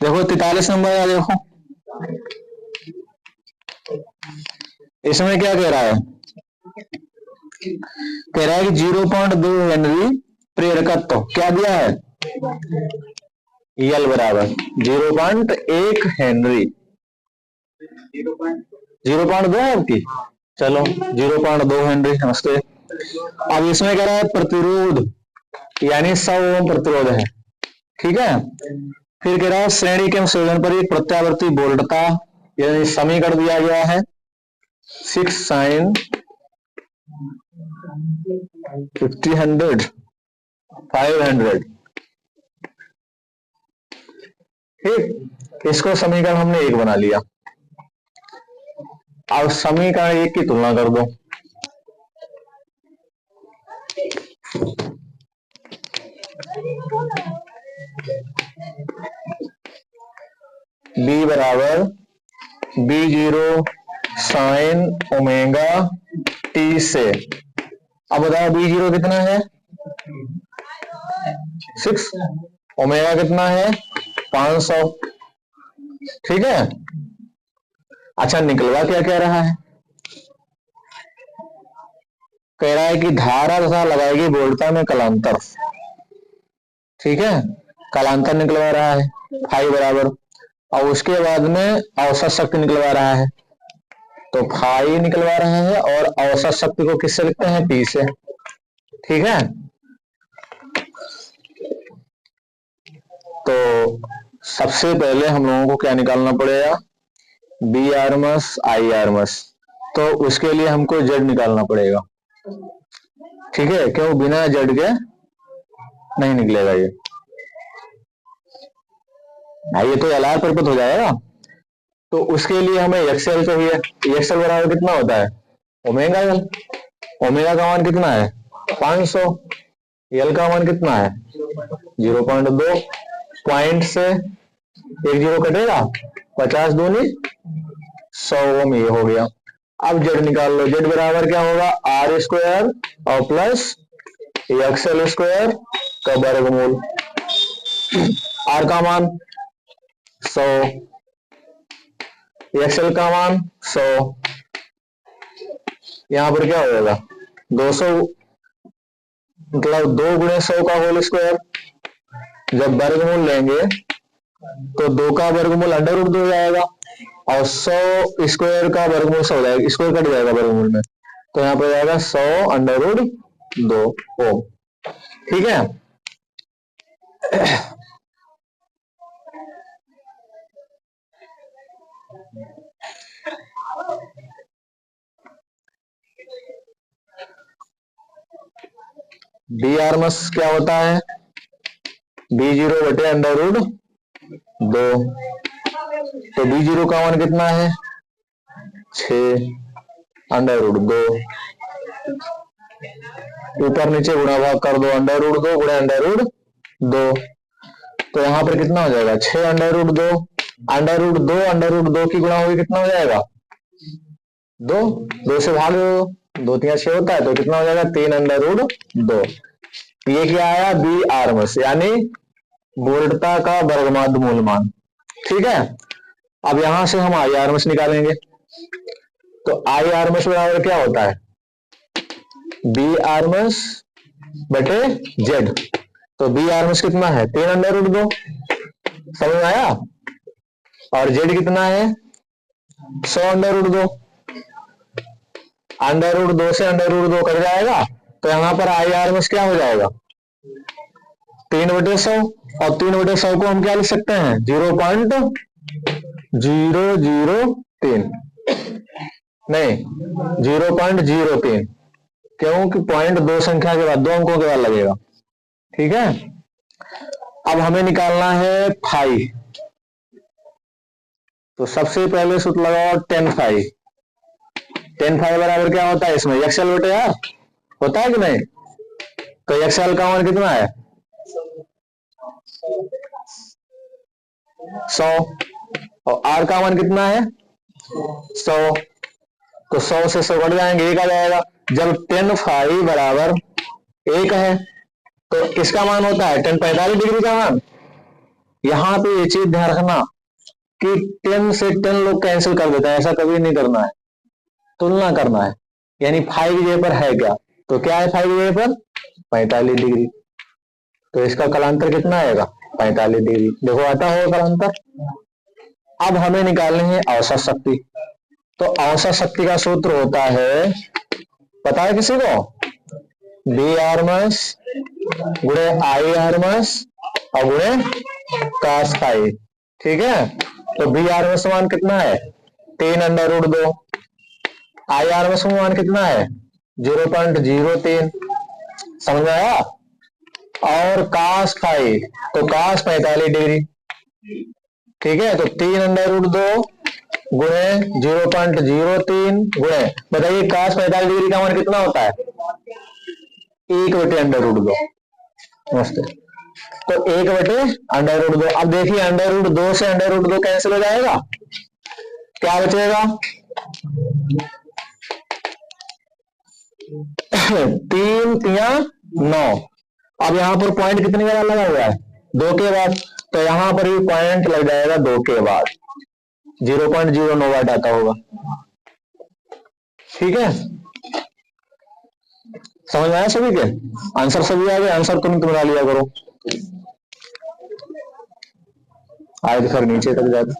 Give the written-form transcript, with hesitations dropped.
देखो 43 नंबर है, देखो इसमें क्या कह रहा है, कह रहा है कि 0.2 हेनरी प्रेरकत्व क्या दिया है, यल बराबर 0.1 हेनरी, 0.2 है आपकी, चलो 0.2 हेनरी नमस्ते। अब इसमें कह रहा है प्रतिरोध यानी 100 ओम प्रतिरोध है, ठीक है। फिर कह रहा है श्रेणी के संयोजन पर एक प्रत्यावर्ती वोल्टता यानी समीकरण दिया गया है 6 sin 50 100 500, ठीक। इसको समीकरण हमने एक बना लिया। अब समीकरण एक की तुलना कर दो, b बराबर b0 साइन ओमेगा टी से। अब बताओ b0 कितना है 6, ओमेगा कितना है 500, ठीक है। अच्छा निकलवा क्या कह रहा है, कह रहा है कि धारा तथा लगाएगी वोल्टता में कलांतर, ठीक है, कलांतर निकलवा रहा है फाई बराबर, और उसके बाद में औसत शक्ति निकलवा रहा है, तो फाई निकलवा रहा है और औसत शक्ति को किससे लिखते हैं पी से, ठीक है। तो सबसे पहले हम लोगों को क्या निकालना पड़ेगा, बी आरमस आई आरमस, तो उसके लिए हमको जेड निकालना पड़ेगा, ठीक है, क्यों बिना जेड के नहीं निकलेगा ये भाई, ये तो एलआर परिपथ हो जाएगा। तो उसके लिए हमें एक्सएल चाहिए, एक्सएल बराबर कितना होता है ओमेगा एल, ओमेगा का मान कितना है 500, एल का मान कितना है 0.2, पॉइंट से एक जीरो कटेगा 50 दूनी 100 ओम, ये हो गया। अब जेड निकाल लो, जेड बराबर क्या होगा आर स्क्वायर और प्लस एक्सएल स्क्वायर का वर्गमूल, आर का मान 100, एक्सएल का मान 100, यहां पर क्या हो जाएगा 200, मतलब 2 गुणे 100 का होल स्क्वायर, जब वर्गमूल लेंगे तो 2 का वर्गमूल अंडर रूट 2 हो जाएगा और 100 स्क्वायर का वर्गमूल 100 हो जाएगा, स्क्वायर कट जाएगा वर्गमूल में, तो यहाँ पर जाएगा 100 अंडर रूट 2 ओम, ठीक है। बी आरमस क्या होता है b0 बटे अंडर रूट 2, तो b0 का मान कितना है 6 अंडर रूट 2, ऊपर नीचे गुणा भाग कर दो, अंडर रूट 2 गुणा अंडर रूट 2, तो यहाँ पर कितना हो जाएगा 6 under root 2, under root 2 under root 2 की गुणा होगी कितना हो जाएगा 2, 2 से भाग दो, 2 3 6 होता है, तो कितना हो जाएगा 3 अंडर रूट 2। ये क्या आया बी आरमस यानी वोल्टता का वर्गमाध्य मूल मान, ठीक है। अब यहां से हम आई आरमस निकालेंगे, तो आई आरमस बराबर क्या होता है बी आरमस बटे जेड, तो बी आरमस कितना है 3 अंडर रूट 2, समझ में आया, और जेड कितना है 100 अंडर रूट 2, अंडर रूट 2 से अंडर रूट 2 कट जाएगा, तो यहां पर आई आरमस क्या हो जाएगा 3/100, और 3/100 को हम क्या लिख सकते हैं 0.003, नहीं 0.03, क्योंकि पॉइंट 2 संख्या के बाद 2 अंकों के बाद लगेगा, ठीक है। अब हमें निकालना है फाई, तो सबसे पहले सूत्र लगाओ 10 फाई, 10 फाई बराबर क्या होता है इसमें एक्सएल बटे आर होता है कि नहीं, तो एक्सएल का मान कितना है 100 और आर का मान कितना है 100, तो 100 से 100 कट जाएंगे, 1 आ जाएगा। जब 10 फाई बराबर 1 है तो किसका मान होता है 10 45 डिग्री का मान, यहां पे ये चीज ध्यान रखना कि 10 से 10 लोग कैंसिल कर देते हैं, ऐसा कभी नहीं करना है, तुलना करना है। यानी 5 जगह पर है क्या, तो क्या है 5 जगह पर 45 डिग्री, तो इसका कलांतर कितना आएगा 45 डिग्री। देखो आता होगा कलांतर। अब हमें निकालनी है औसत शक्ति। तो औसत शक्ति का सूत्र होता है, पता है किसी को, बी आरमस गुणे आई आरमस और गुणे कास फाई। ठीक है, तो बी आरमस मान कितना है 3√2, आई आरमस मान कितना है 0.03, समझ आया। और कास फाई, तो कास 45 डिग्री। ठीक है, तो 3√2 गुणे 0.03 गुणे, बताइए कास 45 डिग्री का मान कितना होता है 1/√2। नमस्ते, तो 1/√2। अब देखिए √2 से √2 कैंसिल हो जाएगा, क्या बचेगा 3 3 9। अब यहाँ पर पॉइंट कितनी बार लगा हुआ है 2 के बाद, तो यहां पर भी पॉइंट लग जाएगा 2 के बाद, 0.09 वाट आता होगा। ठीक है, समझ में आया सभी के, आंसर सभी आ गए, आंसर तुरंत बना लिया करो, आए तो फिर नीचे तक जाते।